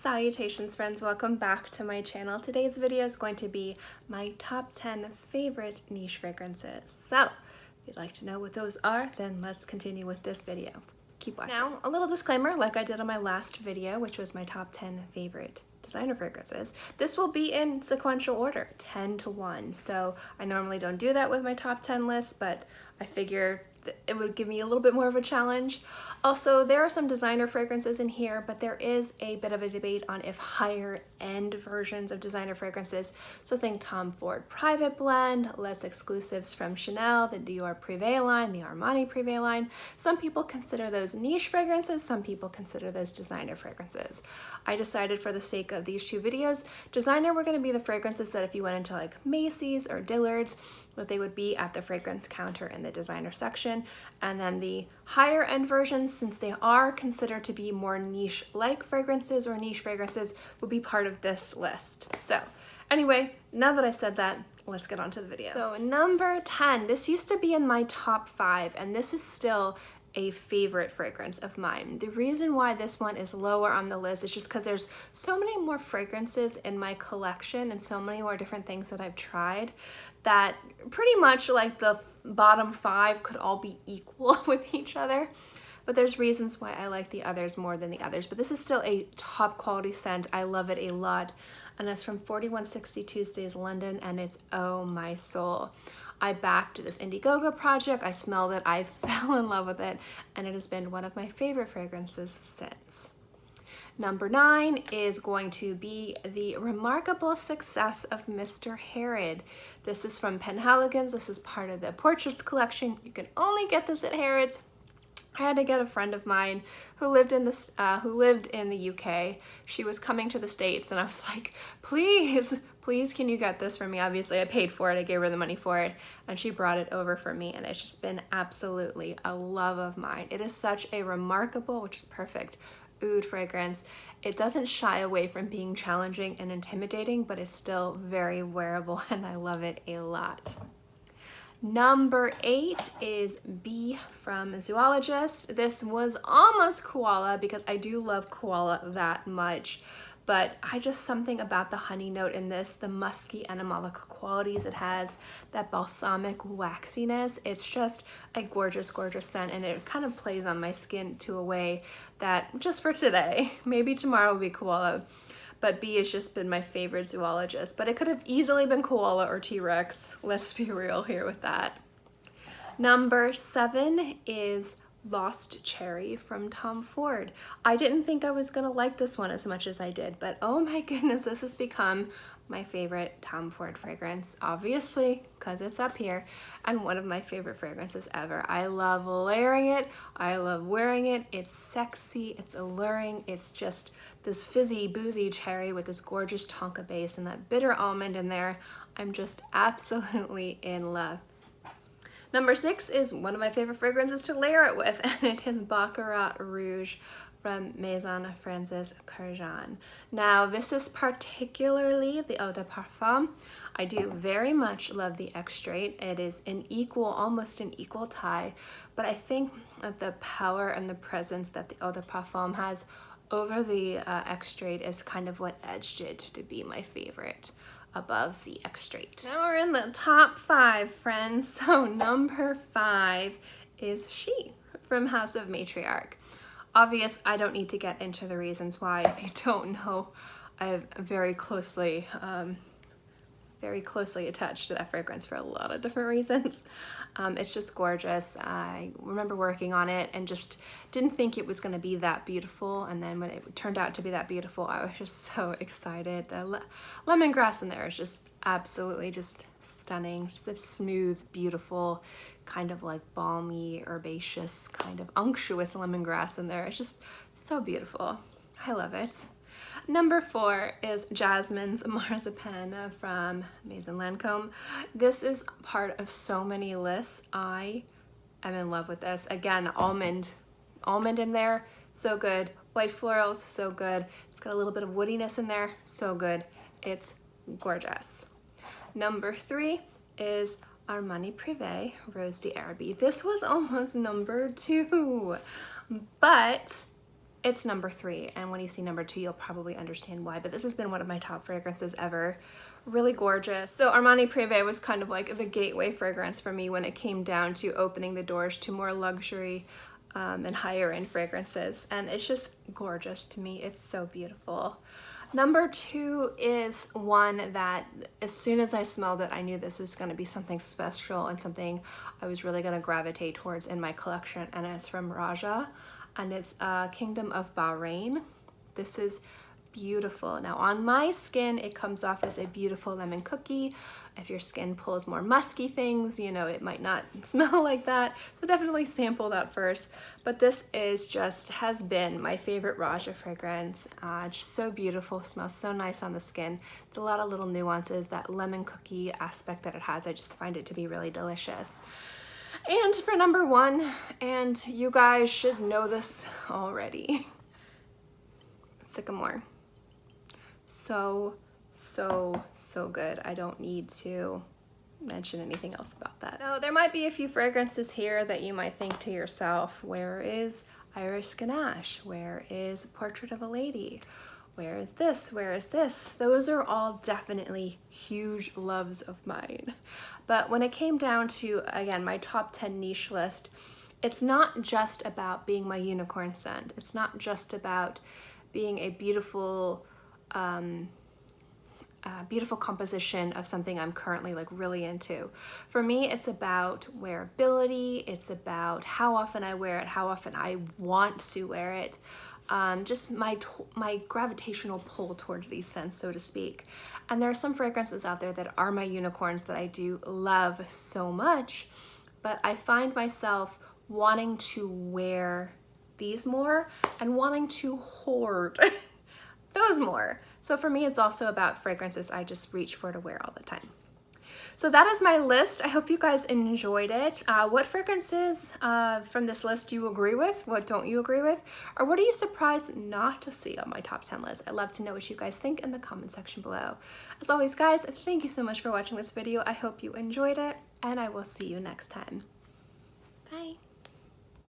Salutations friends, welcome back to my channel. Today's video is going to be my top 10 favorite niche fragrances. So, if you'd like to know what those are, then let's continue with this video. Keep watching. Now, a little disclaimer, like I did on my last video, which was my top 10 favorite designer fragrances. This will be in sequential order, 10 to 1. So I normally don't do that with my top 10 list, but I figure it would give me a little bit more of a challenge. Also, there are some designer fragrances in here, but there is a bit of a debate on if higher end versions of designer fragrances, so think Tom Ford Private Blend, less Exclusifs from Chanel, the Dior Prive line, the Armani Prive line. Some people consider those niche fragrances, some people consider those designer fragrances. I decided for the sake of these two videos, designer were going to be the fragrances that if you went into like Macy's or Dillard's, that they would be at the fragrance counter in the designer section, and then the higher end versions, since they are considered to be more niche like fragrances or niche fragrances, will be part of this list. So anyway, now that I've said that, let's get on to the video. So number 10, this used to be in my top 5, and this is still a favorite fragrance of mine. The reason why this one is lower on the list is just because there's so many more fragrances in my collection and so many more different things that I've tried that pretty much like the bottom 5 could all be equal with each other. But there's reasons why I like the others more than the others. But this is still a top quality scent. I love it a lot. And it's from 4160 Tuesdays London, and it's Oh My Soul. I backed this Indiegogo project, I smelled it, I fell in love with it, and it has been one of my favorite fragrances since. Number 9 is going to be the remarkable success of Mr. Harrod. This is from Penhaligons. This is part of the Portraits collection. You can only get this at Harrod's. I had to get a friend of mine who lived in the UK. She was coming to the States, and I was like, please can you get this for me? Obviously I paid for it, I gave her the money for it, and she brought it over for me, and it's just been absolutely a love of mine. It is such a remarkable, which is perfect, oud fragrance. It doesn't shy away from being challenging and intimidating, but it's still very wearable, and I love it a lot. Number 8 is Bee from Zoologist. This was almost koala because I do love koala that much, but something about the honey note in this, the musky animalic qualities it has, that balsamic waxiness, it's just a gorgeous, gorgeous scent, and it kind of plays on my skin to a way that just for today, maybe tomorrow will be koala. But Bee has just been my favorite Zoologist, but it could have easily been koala or T-Rex. Let's be real here with that. Number 7 is Lost Cherry from Tom Ford. I didn't think I was gonna like this one as much as I did, but oh my goodness, this has become my favorite Tom Ford fragrance, obviously, because it's up here, and one of my favorite fragrances ever. I love layering it, I love wearing it, it's sexy, it's alluring, it's just this fizzy, boozy cherry with this gorgeous tonka base and that bitter almond in there. I'm just absolutely in love. Number 6 is one of my favorite fragrances to layer it with, and it is Baccarat Rouge from Maison Francis Curzon. Now, this is particularly the eau de parfum. I do very much love the extrait. It is almost an equal tie, but I think that the power and the presence that the eau de parfum has over the extrait is kind of what edged it to be my favorite above the extrait. Now we're in the top 5, friends. So number 5 is She from House of Matriarch. Obvious, I don't need to get into the reasons why. If you don't know, I'm very closely attached to that fragrance for a lot of different reasons. It's just gorgeous. I remember working on it and just didn't think it was going to be that beautiful, and then when it turned out to be that beautiful, I was just so excited. The lemongrass in there is just absolutely just stunning. Just a smooth, beautiful, kind of like balmy, herbaceous, kind of unctuous lemongrass in there. It's just so beautiful. I love it. Number 4 is Jasmine's Marzipan from Maison Lancome. This is part of so many lists. I am in love with this. Again, almond in there, so good. White florals, so good. It's got a little bit of woodiness in there, so good. It's gorgeous. Number 3 is Armani Prive Rose d'Araby. This was almost number 2, but it's number 3, and when you see number 2, you'll probably understand why, but this has been one of my top fragrances ever. Really gorgeous. So Armani Prive was kind of like the gateway fragrance for me when it came down to opening the doors to more luxury and higher end fragrances, and it's just gorgeous to me. It's so beautiful. Number 2 is one that as soon as I smelled it, I knew this was going to be something special and something I was really going to gravitate towards in my collection, and it's from Roja, and it's Kingdom of Bahrain. This is beautiful. Now on my skin, it comes off as a beautiful lemon cookie. If your skin pulls more musky things, you know, it might not smell like that. So definitely sample that first. But this is has been my favorite Roja fragrance. Just so beautiful, smells so nice on the skin. It's a lot of little nuances, that lemon cookie aspect that it has. I just find it to be really delicious. And for number 1, and you guys should know this already, Sycamore. So good. I don't need to mention anything else about that. Now, there might be a few fragrances here that you might think to yourself, where is Iris Ganache? Where is Portrait of a Lady? Where is this? Where is this? Those are all definitely huge loves of mine. But when it came down to, again, my top 10 niche list, it's not just about being my unicorn scent. It's not just about being a beautiful beautiful composition of something I'm currently like really into. For me, it's about wearability. It's about how often I wear it, how often I want to wear it. Just my gravitational pull towards these scents, so to speak. And there are some fragrances out there that are my unicorns that I do love so much, but I find myself wanting to wear these more and wanting to hoard those more. So for me, it's also about fragrances I just reach for to wear all the time. So that is my list. I hope you guys enjoyed it. What fragrances from this list do you agree with? What don't you agree with? Or what are you surprised not to see on my top 10 list? I'd love to know what you guys think in the comment section below. As always, guys, thank you so much for watching this video. I hope you enjoyed it, and I will see you next time.